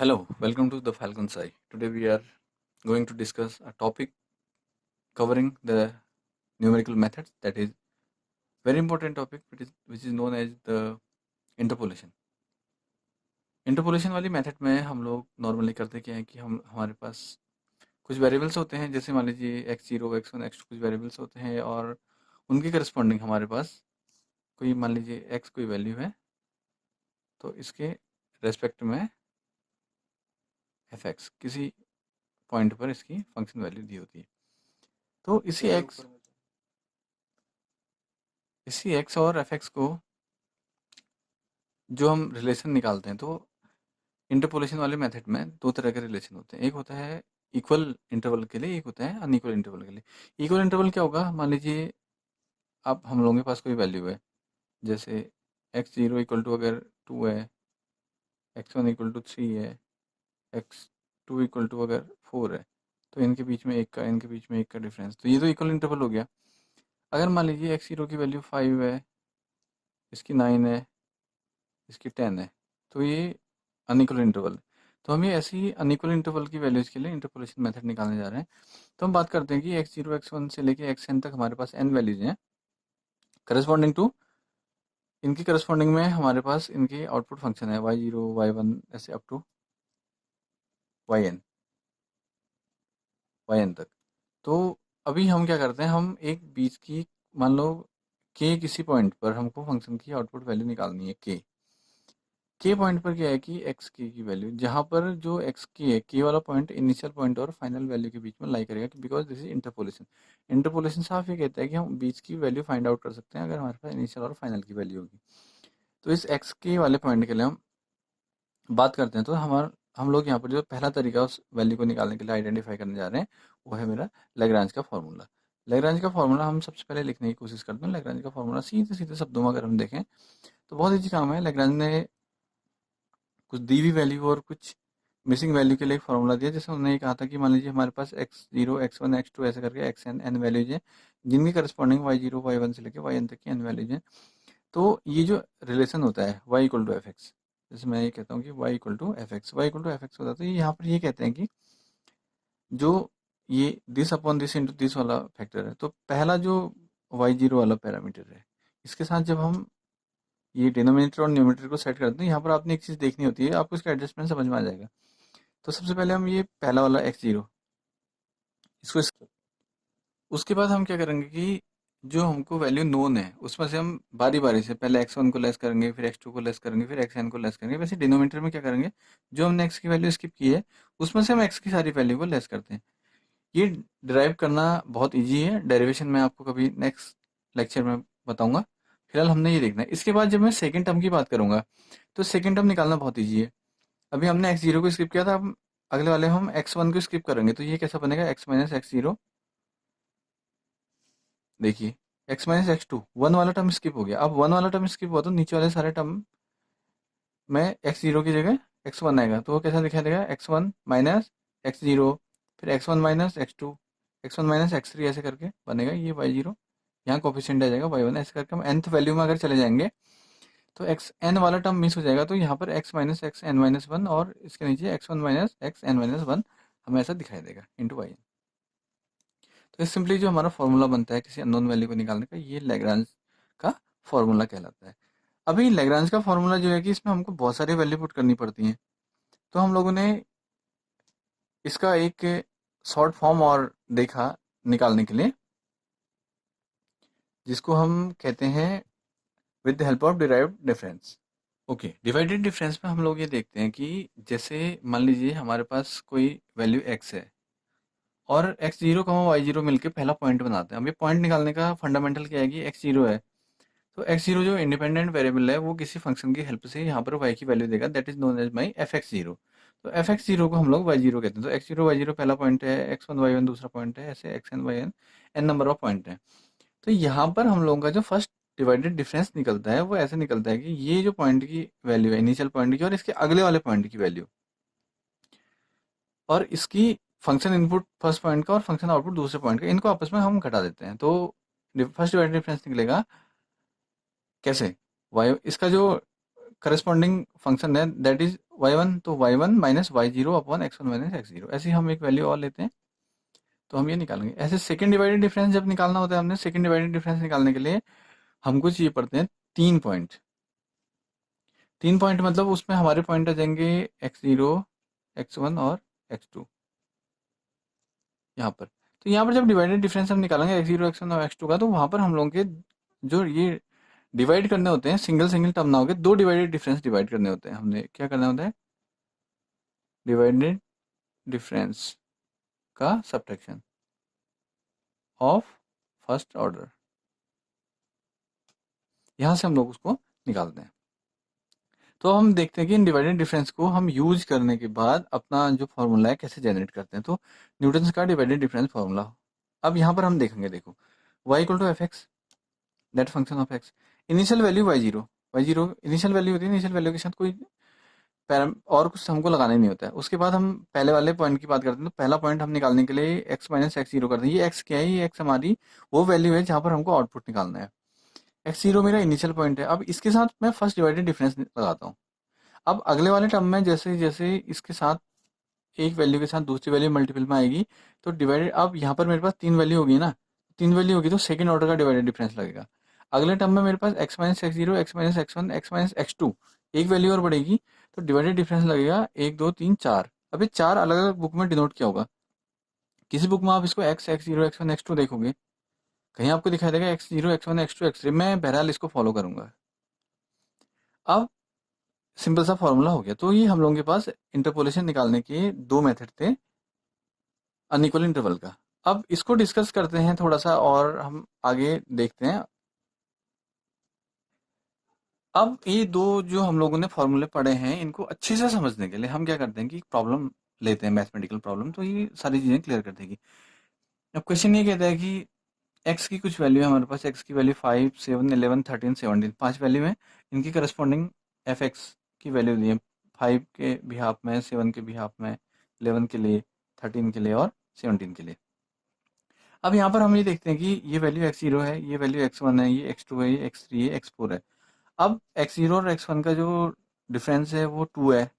Hello, welcome to the Falcon Sai. Today we are going to discuss a topic covering the numerical methods, that is very important topic which is known as the interpolation. Interpolation वाली method में हम लोग normally करते क्या है कि हम हमारे पास कुछ वेरिएबल्स होते हैं, जैसे मान लीजिए x0 x1 x2 कुछ वेरिएबल्स होते हैं और उनके करस्पॉन्डिंग हमारे पास कोई मान लीजिए x कोई वैल्यू है, तो इसके रेस्पेक्ट में fx किसी पॉइंट पर इसकी फंक्शन वैल्यू दी होती है। तो इसी x और fx को जो हम रिलेशन निकालते हैं, तो इंटरपोलेशन वाले मेथड में दो तरह के रिलेशन होते हैं। एक होता है इक्वल इंटरवल के लिए, एक होता है अनइक्वल इंटरवल के लिए। इक्वल इंटरवल क्या होगा, मान लीजिए आप हम लोगों के पास कोई वैल्यू है, जैसे x0 इक्वल टू अगर 2 है, x1 इक्वल टू 3 है, x2 इक्वल टू अगर 4 है, तो इनके बीच में एक का डिफरेंस, तो ये तो इक्वल इंटरवल हो गया। अगर मान लीजिए x0 की वैल्यू 5 है, इसकी 9 है, इसकी 10 है, तो ये अनइक्वल इंटरवल है। तो हम ये ऐसी अनइक्वल इंटरवल की वैल्यूज के लिए इंटरपोलेशन मेथड निकालने जा रहे हैं। तो हम बात करते हैं कि x0 x1 से लेके xn तक हमारे पास n वैल्यूज हैं, करस्पॉन्डिंग टू इनकी करस्पॉन्डिंग में हमारे पास इनके आउटपुट फंक्शन है y0 y1 ऐसे अप टू yn तक। तो अभी हम क्या करते हैं, हम एक बीच की मान लो k किसी पॉइंट पर हमको फंक्शन की आउटपुट वैल्यू निकालनी है के पॉइंट पर क्या है कि एक्स की वैल्यू, जहाँ पर जो एक्स की है, के वाला पॉइंट इनिशियल पॉइंट और फाइनल वैल्यू के बीच में लाई करेगा, because this is interpolation. Interpolation साफ ये कहता है कि हम बीच की वैल्यू फाइंड आउट कर सकते हैं अगर हमारे पास इनिशियल और फाइनल की वैल्यू होगी। तो इस एक्स के वाले पॉइंट के लिए हम बात करते हैं, तो हम लोग यहाँ पर जो पहला तरीका उस वैल्यू को निकालने के लिए आइडेंटिफाई करने जा रहे हैं, वो है मेरा लैग्रांज का फॉर्मूला। लैग्रांज का फॉर्मूला हम सबसे पहले लिखने की कोशिश करते हैं। लैग्रांज का फॉर्मूला सीधे सीधे शब्दों में अगर हम देखें तो बहुत ईजी काम है। लैग्रांज ने कुछ दी हुई वैल्यू और कुछ मिसिंग वैल्यू के लिए एक फॉर्मूला दिया, जैसे उन्होंने ये कहा था कि मान लीजिए हमारे पास x0 x1 x2 ऐसे करके xn n वैल्यूज हैं, जिनकी करस्पॉन्डिंग y0 y1 से लेकर yn तक की n वैल्यूज हैं। तो ये जो रिलेशन होता है y equal to F X, जैसे मैं ये कहता हूँ कि y equal to F X होता है, तो ये यहाँ पर ये कहते हैं कि जो ये this upon this into this वाला फैक्टर है, तो पहला जो y0 वाला पैरामीटर है, इसके साथ जब हम ये डिनोमिनेटर और न्यूमरेटर को सेट करते हैं, यहाँ पर आपने एक चीज़ देखनी होती है, आपको इसका एडजस्टमेंट समझ में आ जाएगा। तो सबसे पहले हम ये पहला वाला x0 इसको उसके बाद हम क्या करेंगे कि जो हमको वैल्यू नोन है उसमें से हम बारी बारी से पहले x1 को लेस करेंगे, फिर x2 को लेस करेंगे, फिर xn को लेस करेंगे। वैसे डिनोमिनेटर में क्या करेंगे, जो हमने x की वैल्यू स्किप की है उसमें से हम x की सारी वैल्यू को लेस करते हैं। ये डिराइव करना बहुत ईजी है, डेरिवेशन में आपको कभी नेक्स्ट लेक्चर में बताऊंगा। फिलहाल हमने ये देखना है। इसके बाद जब मैं सेकेंड टर्म की बात करूंगा, तो सेकेंड टर्म निकालना बहुत ईजी है। अभी हमने x0 को स्किप किया था, अब अगले वाले हम x1 को स्किप करेंगे, तो ये कैसा बनेगा, x माइनस x0। देखिए x माइनस x2, वन वाला टर्म स्किप हो गया। अब वन वाला टर्म स्किप हुआ तो नीचे वाले सारे टर्म में x0 की जगह x1 आएगा, तो वो कैसा दिखाई देगा, x1 माइनस x0, फिर x1 minus x2, x1 minus x3 ऐसे करके बनेगा ये y0। यहाँ कोफिशिएंट आ जाएगा y1, ऐसे करके हम nth वैल्यू में अगर चले जाएंगे तो एक्स एन वाला टर्म मिस हो जाएगा, तो यहाँ पर x minus X N minus one और इसके नीचे x1 minus X N minus one हमें ऐसा दिखाई देगा इंटू वाई। तो सिंपली जो हमारा फॉर्मूला बनता है किसी अननोन वैल्यू को निकालने का, ये लैग्रांज का फॉर्मूला कहलाता है। अभी लैग्रांज का फॉर्मूला जो है कि इसमें हमको बहुत सारी वैल्यू पुट करनी पड़ती हैं, तो हम लोगों ने इसका एक शॉर्ट फॉर्म और देखा निकालने के लिए, जिसको हम कहते हैं with the help of derived difference. Okay, divided difference में हम लोग ये देखते हैं कि जैसे मान लीजिए हमारे पास कोई वैल्यू x है और x0 y0 मिलके पहला पॉइंट बनाते हैं। अब ये पॉइंट निकालने का फंडामेंटल क्या है कि x0 है, तो x0 जो इंडिपेंडेंट वेरिएबल है वो किसी फंक्शन की हेल्प से यहाँ पर y की वैल्यू देगा, that is known as my fx0। तो fx0 को हम लोग y0 कहते हैं। तो x0 y0 पहला पॉइंट है, x1 y1 दूसरा पॉइंट है, ऐसे xn yn n number of point है। तो यहाँ पर हम लोगों का जो फर्स्ट डिवाइडेड डिफरेंस निकलता है वो ऐसे निकलता है कि ये जो पॉइंट की वैल्यू है इनिशियल पॉइंट की और इसके अगले वाले पॉइंट की वैल्यू, और इसकी फंक्शन इनपुट फर्स्ट पॉइंट का और फंक्शन आउटपुट दूसरे पॉइंट का, इनको आपस में हम घटा देते हैं। तो फर्स्ट डिवाइडेड डिफरेंस निकलेगा कैसे, वाई इसका जो करस्पॉन्डिंग फंक्शन है दैट इज y1 तो y1 minus y0 upon x1 minus x0, ऐसे ही हम एक वैल्यू और लेते हैं तो हम ये निकालेंगे। ऐसे सेकंड डिवाइडेड डिफरेंस जब निकालना होता है, हमने सेकंड डिवाइडेड डिफरेंस निकालने के लिए हमको चाहिए पड़ते हैं 3 पॉइंट। 3 पॉइंट मतलब उसमें हमारे पॉइंट आ जाएंगे x0, x1 और x2 यहाँ पर। तो यहाँ पर जब डिवाइडेड डिफरेंस हम निकालेंगे x0, x1 और x2 का, तो वहाँ पर हम लोगों के जो ये डिवाइड करने होते हैं, सिंगल सिंगल टर्म ना होके दो डिवाइडेड डिफरेंस डिवाइड करने होते हैं। हमने क्या करना होता है, डिवाइडेड डिफरेंस का सब्ट्रैक्शन ऑफ फर्स्ट ऑर्डर, यहाँ से हम लोग उसको निकालते हैं। तो हम देखते हैं कि इन डिवाइडेड डिफरेंस को हम यूज करने के बाद अपना जो फॉर्मूला है कैसे जनरेट करते हैं। तो न्यूटन्स का डिवाइडेड डिफरेंस फॉर्मूला, अब यहाँ पर हम देखेंगे, देखो y equal to F X, that function of x, initial value y0, y0 initial value होती है, इनिशियल वैल्यू के साथ कोई पैराम और कुछ हमको लगाना ही नहीं होता है। उसके बाद हम पहले वाले पॉइंट की बात करते हैं, तो पहला पॉइंट हम निकालने के लिए x माइनस एक्स जीरो करते हैं। ये x क्या है, ये x हमारी वो वैल्यू है जहाँ पर हमको आउटपुट निकालना है। x0 मेरा इनिशियल पॉइंट है। अब इसके साथ मैं फर्स्ट डिवाइडेड डिफरेंस लगाता हूँ। अब अगले वाले टर्म में जैसे जैसे इसके साथ एक वैल्यू के साथ दूसरी वैल्यू मल्टीपल में आएगी, तो डिवाइडेड, अब यहाँ पर मेरे पास तीन वैल्यू होगी ना, तीन वैल्यू होगी तो सेकंड ऑर्डर का डिवाइडेड डिफरेंस लगेगा। अगले टर्म में मेरे पास x minus X zero, X minus X one, X minus X two, एक वैल्यू और बढ़ेगी, तो डिवाइडेड डिफरेंस लगेगा एक दो तीन चार। अब ये चार अलग अलग बुक में डिनोट किया होगा। किसी बुक में आप इसको X X zero X one X two देखोगे, कहीं आपको दिखाई देगा X zero X one X two X three. मैं बहरहाल इसको फॉलो करूंगा। अब सिंपल सा फॉर्मूला हो गया। तो ये हम लोगों के पास इंटरपोलेशन निकालने के दो मेथड थे अनइक्वल इंटरवल का। अब इसको डिस्कस करते हैं थोड़ा सा और हम आगे देखते हैं। अब ये दो जो हम लोगों ने फॉर्मूले पढ़े हैं, इनको अच्छे से समझने के लिए हम क्या करते हैं कि प्रॉब्लम लेते हैं, मैथमेटिकल प्रॉब्लम, तो ये सारी चीजें क्लियर कर देगी। अब क्वेश्चन ये कहता है कि एक्स की कुछ वैल्यू है हमारे पास, एक्स की वैल्यू 5, 7, 11, 13, 17, पांच वैल्यू है। इनकी करस्पॉन्डिंग एफ एक्स की वैल्यू दी है, 5 के बिहाफ में, 7 के बिहाफ में, 11 के लिए, 13 के लिए और 17 के लिए। अब यहाँ पर हम ये देखते हैं कि ये वैल्यू x0 है, ये वैल्यू x1 है, ये x2 है, ये x3 है, x4 है। अब x0 और x1 का जो डिफरेंस है वो 2 है,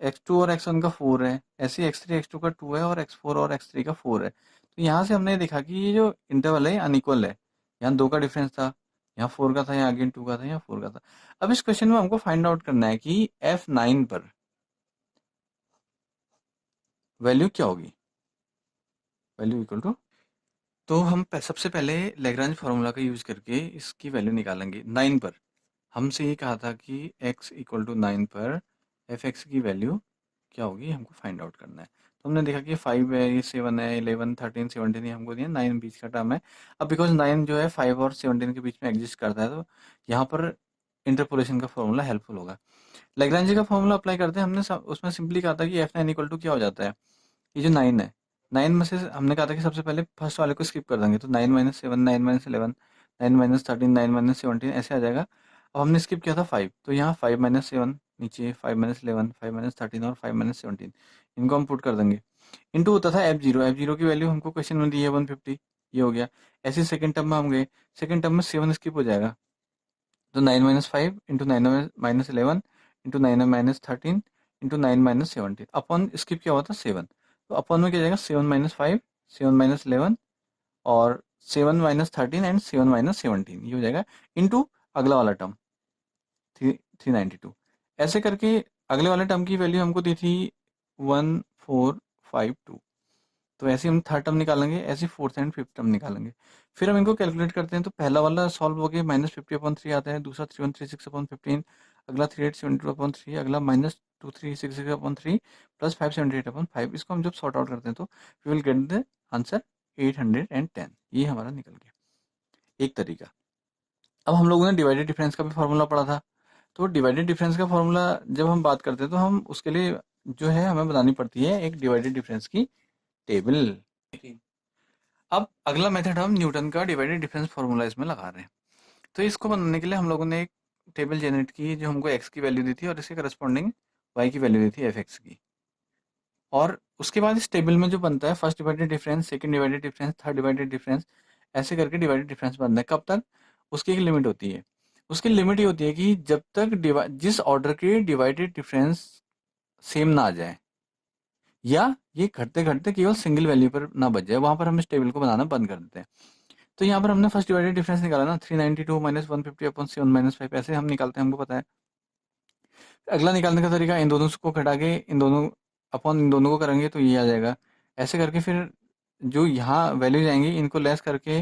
x2 और x1 का 4 है, ऐसे x3 x2 का 2 है और x4 और x3 का 4 है। तो यहाँ से हमने देखा कि ये जो इंटरवल है अनइक्वल है। यहाँ 2 का डिफरेंस था, यहाँ 4 का था, यहाँ अगेन 2 का था, यहाँ 4 का था। अब इस क्वेश्चन में हमको फाइंड आउट करना है कि F9 पर वैल्यू क्या होगी, वैल्यू इक्वल टू, तो हम सबसे पहले लैग्रांज फार्मूला का यूज करके इसकी वैल्यू निकालेंगे 9 पर। हमसे ये कहा था कि x इक्वल टू 9 पर एफ एक्स की वैल्यू क्या होगी, हमको फाइंड आउट करना है। तो हमने देखा कि 5 है, ये 7 है, 11, 13, 17 ये हमको दिया, 9 बीच का टर्म है। अब बिकॉज 9 जो है 5 और 17 के बीच में एग्जिस्ट करता है, तो यहाँ पर इंटरपोलेशन का फॉर्मूला हेल्पफुल होगा। लैग्रांज का फॉर्मूला अप्लाई करते हैं, हमने उसमें सिंपली कहा था कि F9 इक्वल टू क्या हो जाता है, ये जो 9 है, 9 में से हमने कहा था कि सबसे पहले फर्स्ट वाले को स्किप कर देंगे, तो 9 - 7, 9 - 11, 9 - 13, 9 - 17 ऐसे आ जाएगा। अब हमने स्किप किया था 5, तो यहाँ 5 - 7 नीचे, 5 - 11, 5 - 13 और 5 - 17 इनको हम पुट कर देंगे। इनटू होता था F0, F0 की वैल्यू हमको क्वेश्चन में दी है 150, ये हो गया। ऐसे सेकंड टर्म में हम गए, सेकंड टर्म में 7 स्किप हो जाएगा, तो 9 - 5 into 9 - 11 into 9 - 13 into 9 - 17 upon skip क्या हुआ था 7, तो अपॉन में क्या जाएगा 7 - 5, 7 - 11 और 7 - 13 एंड 7 - 17 ये हो जाएगा, इंटू अगला वाला टर्म 392। ऐसे करके अगले वाले टर्म की वैल्यू हमको दी थी 1452। तो ऐसे हम थर्ड टर्म निकालेंगे, ऐसे फोर्थ एंड फिफ्थ टर्म निकालेंगे। फिर हम इनको कैलकुलेट करते हैं, तो पहला वाला सॉल्व हो गया, -50/3 आता है, दूसरा 3136/15, अगला 3872/3, अगला -2366/3 प्लस 578/5। इसको हम जब सॉर्ट आउट करते हैं तो we will get the answer 810। ये हमारा निकल गया एक तरीका। अब हम लोगों ने डिवाइडेड डिफरेंस का भी फॉर्मूला पढ़ा था। तो डिवाइडेड डिफरेंस का फॉर्मूला जब हम बात करते हैं, तो हम उसके लिए जो है हमें बनानी पड़ती है एक डिवाइडेड डिफरेंस की टेबल। अब अगला मेथड हम न्यूटन का डिवाइडेड डिफरेंस फार्मूला इसमें लगा रहे हैं। तो इसको बनाने के लिए हम लोगों ने एक टेबल जनरेट की जो हमको एक्स की वैल्यू दी थी और इसके करस्पॉन्डिंग वाई की वैल्यू दी थी एफ एक्स की। और उसके बाद इस टेबल में जो बनता है first divided difference, second divided difference, third divided difference, ऐसे करके डिवाइडेड डिफरेंस बनता है। कब तक, उसकी एक लिमिट होती है। उसकी लिमिट ये होती है कि जब तक जिस ऑर्डर के डिवाइडेड डिफरेंस सेम ना आ जाए, या ये घटते घटते केवल सिंगल वैल्यू पर ना बच जाए, वहां पर हम इस टेबल को बनाना बंद कर देते हैं। तो यहाँ पर हमने फर्स्ट डिवाइडेड डिफरेंस निकाला ना, 392 माइनस 150 अपॉन 7 माइनस 5, ऐसे हम निकालते हैं, हमको पता है। अगला निकालने का तरीका, इन दोनों को घटा के इन दोनों अपॉन इन दोनों को करेंगे तो ये आ जाएगा। ऐसे करके फिर जो यहाँ वैल्यूज आएंगी इनको लेस करके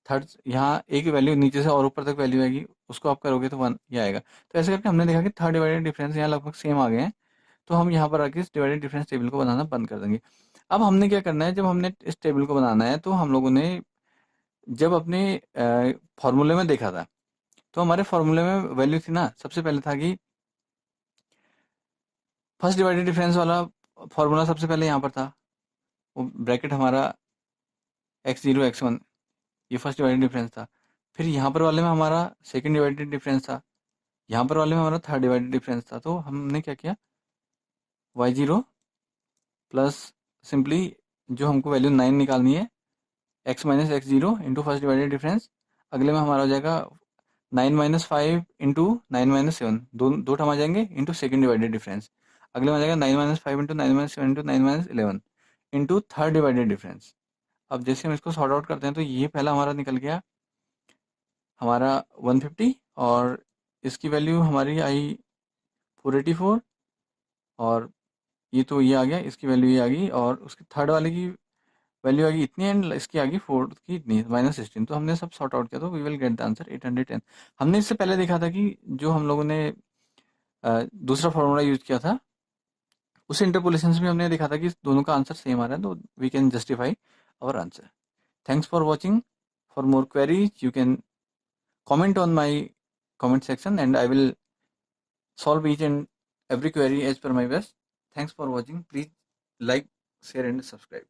थर्ड यहाँ एक वैल्यू नीचे से और ऊपर तक वैल्यू आएगी, उसको आप करोगे तो 1 ये आएगा। तो ऐसे करके हमने देखा कि थर्ड डिवाइडेड डिफरेंस यहाँ लगभग सेम आ गए हैं, तो हम यहाँ पर आके इस डिवाइडेड डिफरेंस टेबल को बनाना बंद कर देंगे। अब हमने क्या करना है, जब हमने इस टेबल को बनाना है तो हम लोगों ने जब अपने फॉर्मूले में देखा था, तो हमारे फॉर्मूले में वैल्यू थी ना, सबसे पहले था कि फर्स्ट डिवाइडेड डिफरेंस वाला फॉर्मूला सबसे पहले यहाँ पर था, वो ब्रैकेट हमारा x0 x1, ये फर्स्ट डिवाइडेड डिफरेंस था। फिर यहाँ पर वाले में हमारा सेकंड डिवाइडेड डिफरेंस था, यहाँ पर वाले में हमारा थर्ड डिवाइडेड डिफरेंस था। तो हमने क्या किया, y0 प्लस सिंपली जो हमको वैल्यू 9 निकालनी है, x minus X zero into first divided difference. अगले में हमारा हो जाएगा 9 माइनस 5 इंटू 9 माइनस 7, दो दो टर्म आ जाएंगे, इंटू सेकंड डिवाइडेड डिफरेंस। अगले में आ जाएगा 9 minus 5 into 9 minus 7 into 9 minus 11 into third divided difference. अब जैसे हम इसको सॉर्ट आउट करते हैं तो ये पहला हमारा निकल गया हमारा 150, और इसकी वैल्यू हमारी आई 484, और ये तो ये आ गया, इसकी वैल्यू ये आ गई, और उसकी थर्ड वाले की वैल्यू आ गई इतनी, एंड इसकी आ गई फोर्थ की इतनी -16। तो हमने सब सॉर्ट आउट किया तो we will get the answer 810। हमने इससे पहले देखा था कि जो हम लोगों ने दूसरा फॉर्मूला यूज किया था, उस इंटरपोलेशन में हमने देखा था कि दोनों का आंसर सेम आ रहा है, तो we can justify our answer. Thanks for watching. For more queries you can comment on my comment section, and I will solve each and every query as per my best. Thanks for watching. Please like, share and subscribe.